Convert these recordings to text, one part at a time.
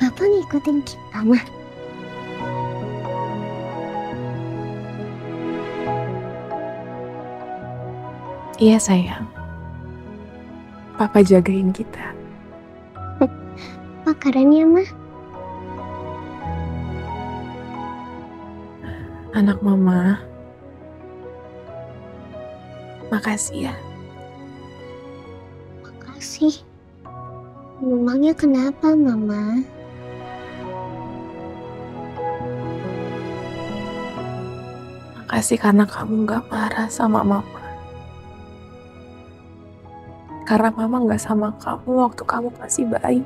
Papa ngikutin kita, mah. Iya sayang. Papa jagain kita. Keren ya, mah. Anak mama. Makasih ya. Makasih. Memangnya kenapa, Mama? Makasih karena kamu gak marah sama mama. Karena mama gak sama kamu waktu kamu masih bayi.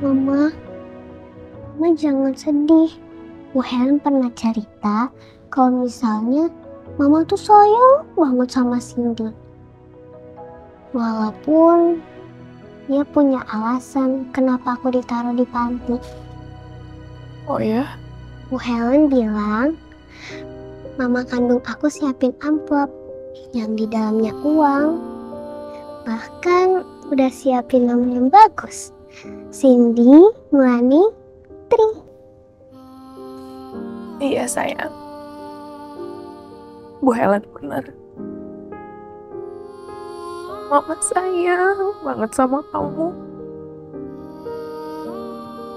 Mama jangan sedih. Bu Helen pernah cerita kalau misalnya Mama tuh sayang banget sama Cindy. Walaupun dia punya alasan kenapa aku ditaruh di panti. Oh ya? Bu Helen bilang, Mama kandung aku siapin amplop yang di dalamnya uang. Bahkan udah siapin nama yang bagus. Cindy, Melani, Tri. Iya sayang. Bu Helen bener. Mama sayang banget sama kamu.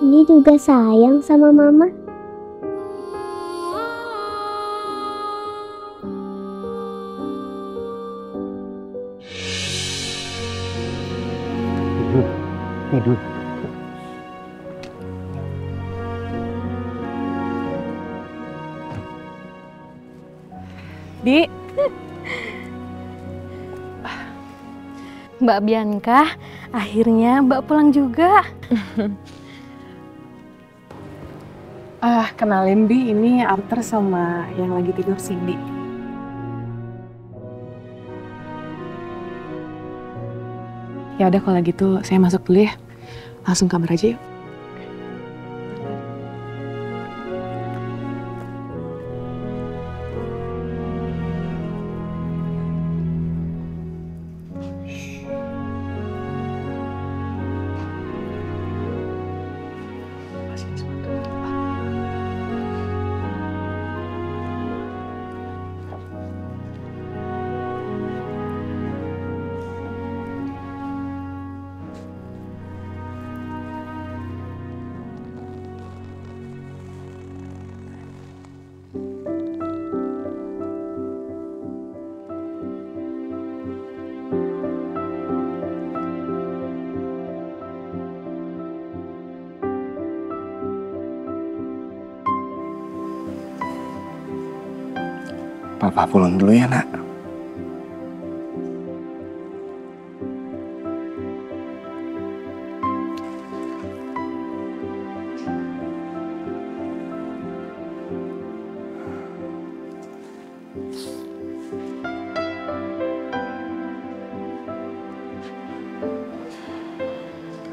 Ini juga sayang sama Mama. Tidur. Di. Mbak Bianca, akhirnya Mbak pulang juga. Kenalin Bi, ini Arthur sama yang lagi tidur Cindy. Ya udah kalau gitu saya masuk dulu ya. Langsung kamar aja yuk. Papa pulang dulu ya, Nak.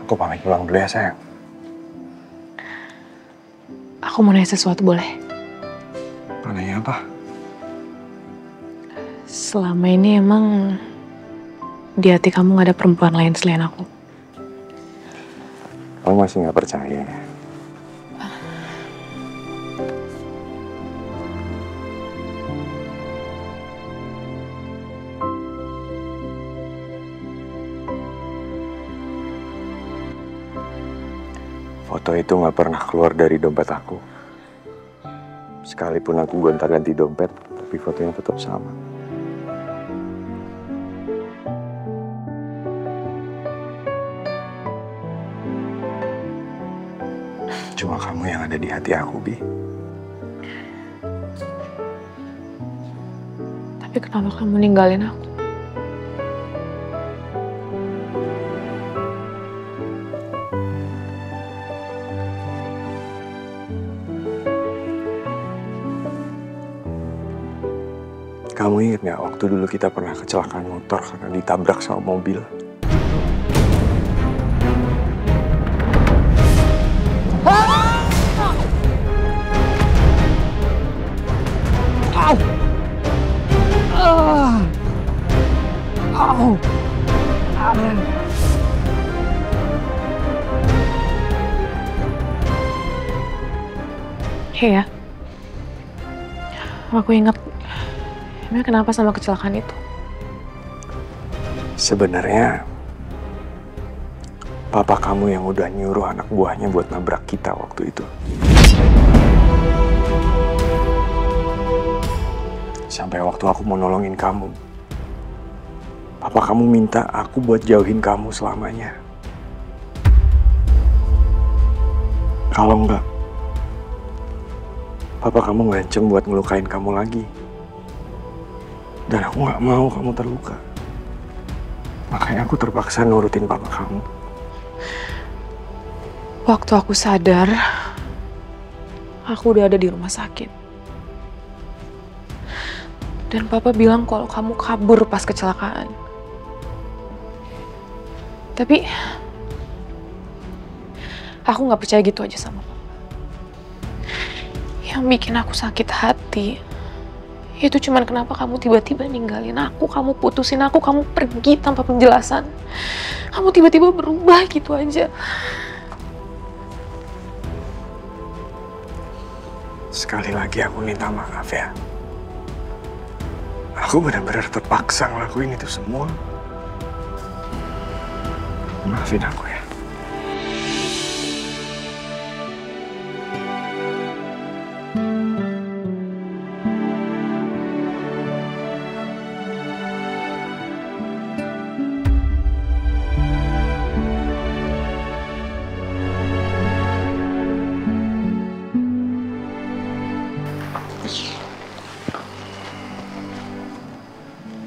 Aku pamit pulang dulu ya, sayang. Aku mau nanya sesuatu boleh? Nanya apa? Selama ini emang di hati kamu gak ada perempuan lain selain aku? Kamu masih gak percaya? Foto itu gak pernah keluar dari dompet aku. Sekalipun aku gonta-ganti dompet, tapi fotonya tetap sama. Cuma kamu yang ada di hati aku, Bi. Tapi kenapa kamu ninggalin aku? Kamu ingat nggak waktu dulu kita pernah kecelakaan motor karena ditabrak sama mobil? Iya. Aku ingat, emang kenapa sama kecelakaan itu? Sebenarnya papa kamu yang udah nyuruh anak buahnya buat nabrak kita waktu itu. Sampai waktu aku mau nolongin kamu, papa kamu minta aku buat jauhin kamu selamanya. Kalau enggak, papa kamu ngancem buat ngelukain kamu lagi. Dan aku nggak mau kamu terluka. Makanya aku terpaksa nurutin papa kamu. Waktu aku sadar, aku udah ada di rumah sakit. Dan papa bilang kalau kamu kabur pas kecelakaan. Tapi aku nggak percaya gitu aja sama papa. Yang bikin aku sakit hati itu cuman kenapa kamu tiba-tiba ninggalin aku, kamu putusin aku, kamu pergi tanpa penjelasan. Kamu tiba-tiba berubah gitu aja. Sekali lagi aku minta maaf ya. Aku benar-benar terpaksa ngelakuin itu semua. Maafin aku ya.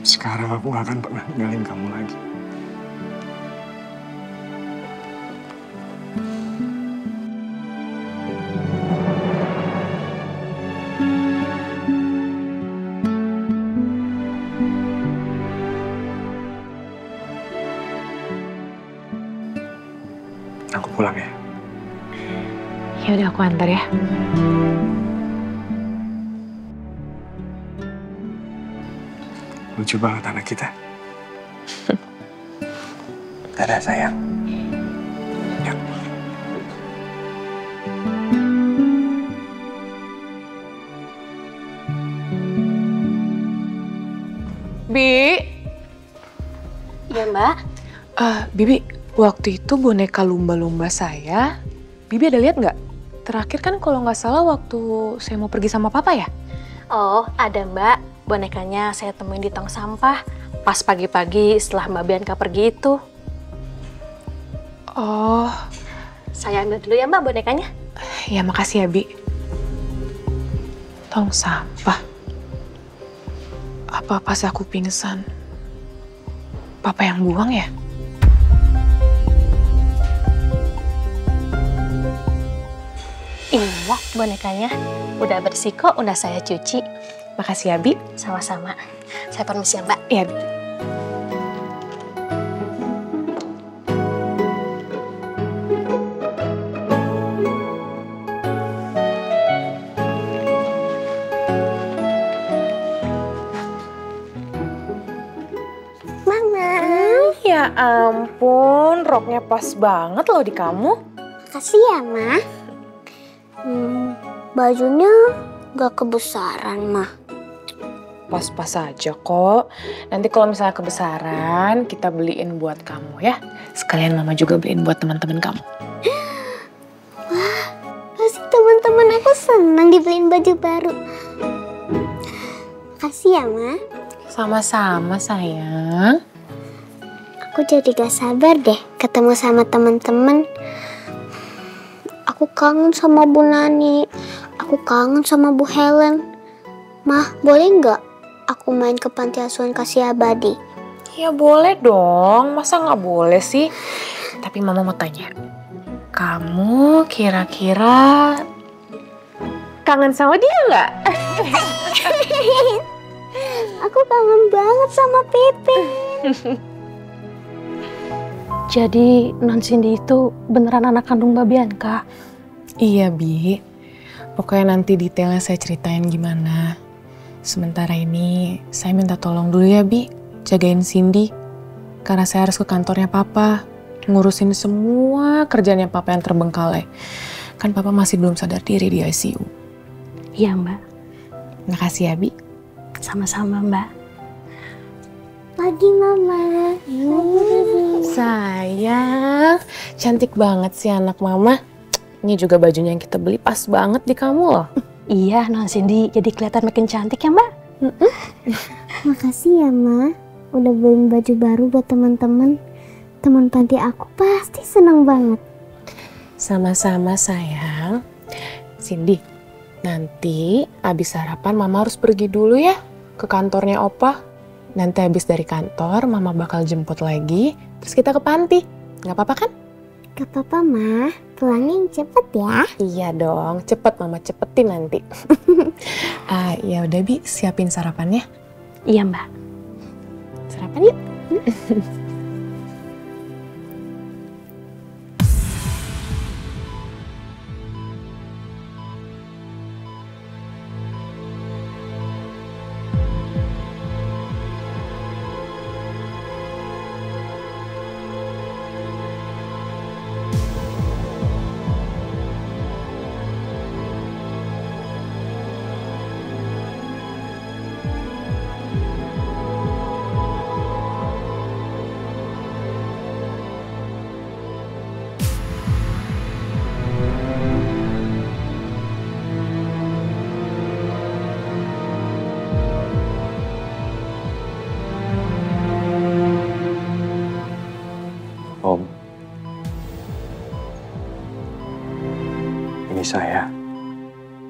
Sekarang aku gak akan pernah ninggalin kamu lagi. Aku pulang ya. Ya udah aku antar ya. Lucu banget anak kita. Dadah sayang. Ya. Bi. Iya, Mbak. Bibi, waktu itu boneka lumba-lumba saya, Bibi ada lihat nggak? Terakhir kan kalau nggak salah waktu saya mau pergi sama papa ya? Oh, ada Mbak. Bonekanya saya temuin di tong sampah pas pagi-pagi setelah Mbak Bianca pergi itu. Oh, Saya ambil dulu ya Mbak bonekanya. ya makasih ya Bi. Tong sampah. Apa pas aku pingsan, papa yang buang ya? Iya, bonekanya udah bersih kok, udah saya cuci. Makasih ya Bi. Sama-sama. Saya permisi ya Mbak. Iya Bi. Mama. Ya ampun, roknya pas banget loh di kamu. Makasih ya, Ma. Bajunya gak kebesaran, Ma. Pas-pas aja kok. Nanti kalau misalnya kebesaran, kita beliin buat kamu ya. Sekalian mama juga beliin buat teman-teman kamu. Wah, pasti teman-teman aku senang dibeliin baju baru. Makasih ya, Ma. Sama-sama sayang. Aku jadi gak sabar deh ketemu sama teman-teman. Aku kangen sama Bu Nani. Aku kangen sama Bu Helen. Mah, boleh nggak aku main ke panti asuhan Kasih Abadi? Ya boleh dong, masa nggak boleh sih? Tapi mama mau tanya, kamu kira-kira kangen sama dia nggak? Aku kangen banget sama Pepe. Jadi Non Cindy itu beneran anak kandung Mbak Bianca? Iya Bi, pokoknya nanti detailnya saya ceritain gimana. Sementara ini saya minta tolong dulu ya Bi, jagain Cindy. Karena saya harus ke kantornya Papa, ngurusin semua kerjaannya Papa yang terbengkalai. Kan Papa masih belum sadar diri di ICU. Iya, Mbak. Makasih ya, Bi. Sama-sama, Mbak. Pagi Mama. Sayang, cantik banget sih anak mama. Ini juga bajunya yang kita beli pas banget di kamu loh. Iya, Non Cindy jadi kelihatan makin cantik ya, Mbak. Makasih ya Ma, udah beliin baju baru buat teman-teman. Teman panti aku pasti senang banget. Sama-sama sayang. Cindy, nanti abis sarapan mama harus pergi dulu ya ke kantornya Opa. Nanti abis dari kantor mama bakal jemput lagi, terus kita ke panti. Nggak apa-apa kan? Gak apa-apa Ma, pulangnya yang cepet ya. Iya dong, cepet mama cepetin nanti. Ya udah Bi, siapin sarapannya. Iya, Mbak. Sarapan yuk. Om, ini saya,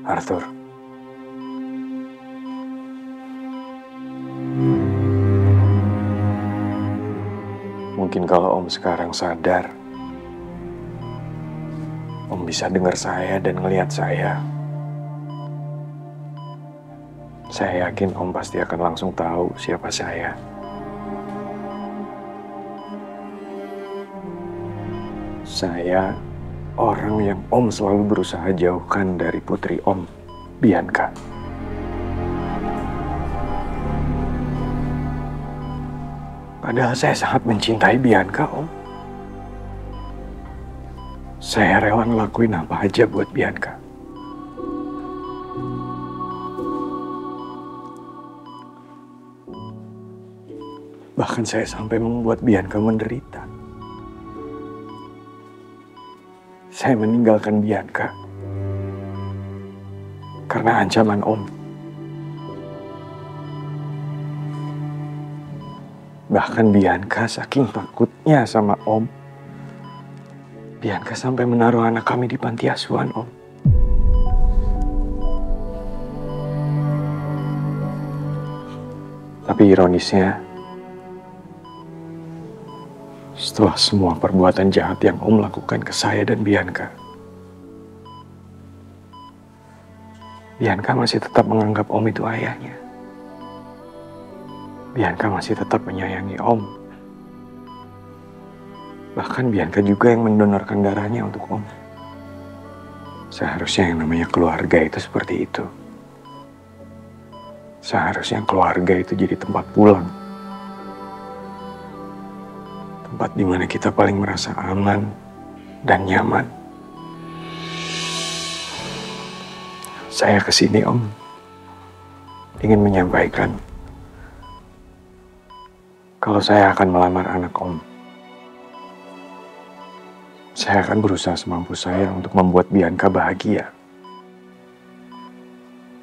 Arthur. Mungkin kalau Om sekarang sadar, Om bisa dengar saya dan ngelihat saya. Saya yakin Om pasti akan langsung tahu siapa saya. Saya orang yang Om selalu berusaha jauhkan dari putri Om, Bianca. Padahal saya sangat mencintai Bianca, Om. Saya rela ngelakuin apa aja buat Bianca. Bahkan saya sampai membuat Bianca menderita. Saya meninggalkan Bianca karena ancaman Om. Bahkan Bianca saking takutnya sama Om, Bianca sampai menaruh anak kami di panti asuhan, Om. Tapi ironisnya, setelah semua perbuatan jahat yang Om lakukan ke saya dan Bianca, Bianca masih tetap menganggap Om itu ayahnya. Bianca masih tetap menyayangi Om. Bahkan Bianca juga yang mendonorkan darahnya untuk Om. Seharusnya yang namanya keluarga itu seperti itu. Seharusnya keluarga itu jadi tempat pulang. Tempat di mana kita paling merasa aman dan nyaman. Saya kesini, Om, ingin menyampaikan kalau saya akan melamar anak Om. Saya akan berusaha semampu saya untuk membuat Bianca bahagia.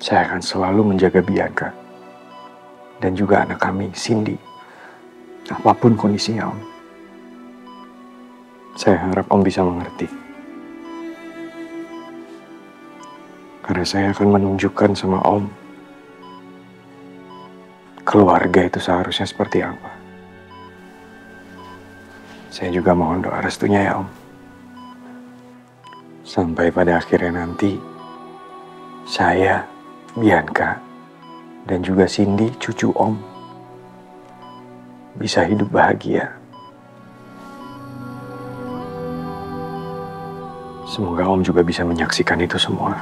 Saya akan selalu menjaga Bianca dan juga anak kami, Cindy, apapun kondisinya, Om. Saya harap Om bisa mengerti. Karena saya akan menunjukkan sama Om, keluarga itu seharusnya seperti apa. Saya juga mohon doa restunya ya, Om. Sampai pada akhirnya nanti, saya, Bianca, dan juga Cindy, cucu Om, bisa hidup bahagia. Semoga Om juga bisa menyaksikan itu semua.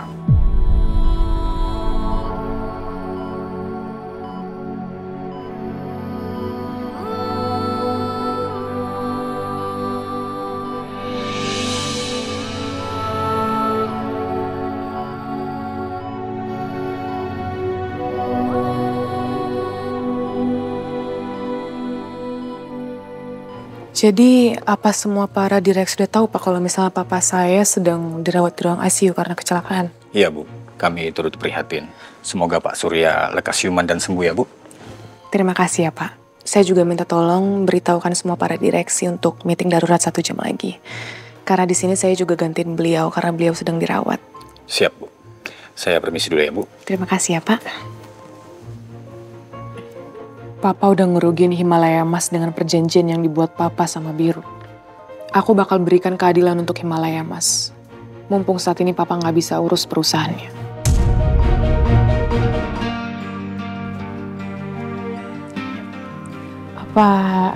Jadi apa semua para direksi sudah tahu Pak kalau misalnya papa saya sedang dirawat di ruang ICU karena kecelakaan? Iya Bu, kami turut prihatin. Semoga Pak Surya lekas siuman dan sembuh ya Bu. Terima kasih ya Pak. Saya juga minta tolong beritahukan semua para direksi untuk meeting darurat 1 jam lagi. Karena di sini saya juga gantiin beliau karena beliau sedang dirawat. Siap Bu. Saya permisi dulu ya Bu. Terima kasih ya Pak. Papa udah ngerugiin Himalaya Mas dengan perjanjian yang dibuat Papa sama Biru. Aku bakal berikan keadilan untuk Himalaya Mas. Mumpung saat ini Papa nggak bisa urus perusahaannya. Apa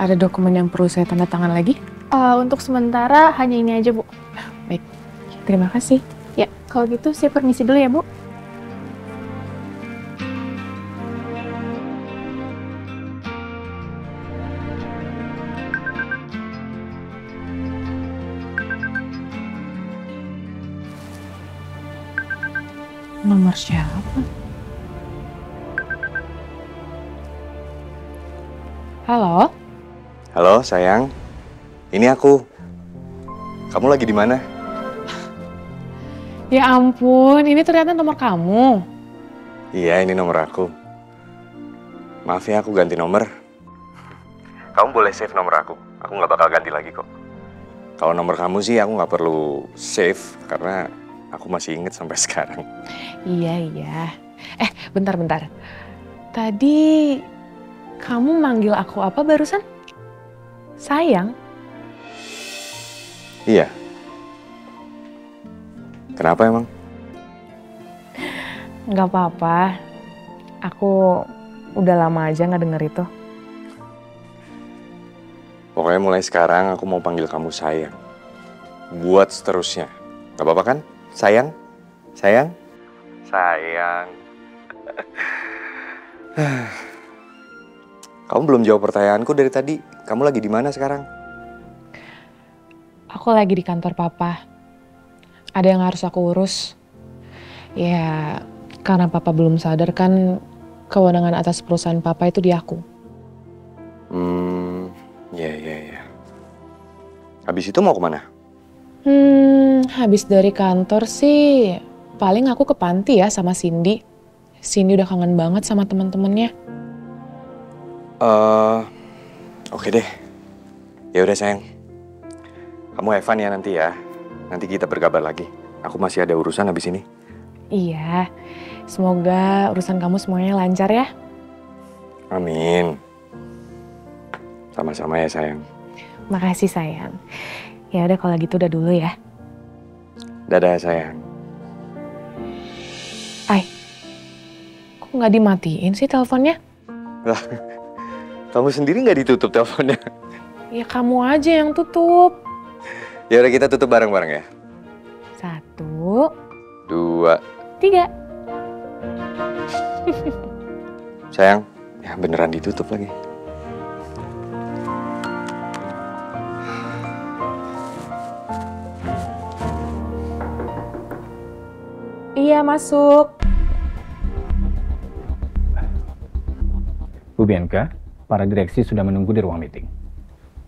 ada dokumen yang perlu saya tanda tangan lagi? Untuk sementara hanya ini aja, Bu. Baik, terima kasih. Ya, kalau gitu saya permisi dulu ya, Bu. Nomor siapa? Halo? Halo sayang, ini aku. Kamu lagi di mana? Ya ampun, ini ternyata nomor kamu. Iya, ini nomor aku. Maaf ya, aku ganti nomor. Kamu boleh save nomor aku nggak bakal ganti lagi kok. Kalau nomor kamu sih aku nggak perlu save, karena aku masih inget sampai sekarang. Iya. Bentar. Tadi kamu manggil aku apa barusan? Sayang? Iya. Kenapa emang? Nggak apa-apa. Aku udah lama aja nggak denger itu. Pokoknya mulai sekarang aku mau panggil kamu sayang. Buat seterusnya. Gak apa-apa kan? Sayang? Sayang? Sayang. Kamu belum jawab pertanyaanku dari tadi. Kamu lagi di mana sekarang? Aku lagi di kantor Papa. Ada yang harus aku urus. Ya, karena Papa belum sadar kan kewenangan atas perusahaan Papa itu di aku. Iya. Habis itu mau kemana? Habis dari kantor sih paling aku ke panti ya sama Cindy. Cindy udah kangen banget sama teman-temannya. Oke deh. Ya udah sayang. Kamu have fun ya nanti ya. Nanti kita berkabar lagi. Aku masih ada urusan habis ini. Iya. Semoga urusan kamu semuanya lancar ya. Amin. Sama-sama ya sayang. Makasih sayang. Ya udah kalau gitu udah dulu ya. Dadah sayang. Kok nggak dimatiin sih teleponnya? Lah, kamu sendiri nggak ditutup teleponnya? Ya kamu aja yang tutup. Ya udah kita tutup bareng-bareng ya. 1, 2. 3. Sayang, ya beneran ditutup lagi. Iya masuk. Bu Bianca, para direksi sudah menunggu di ruang meeting.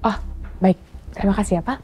Oh baik, terima kasih ya Pak.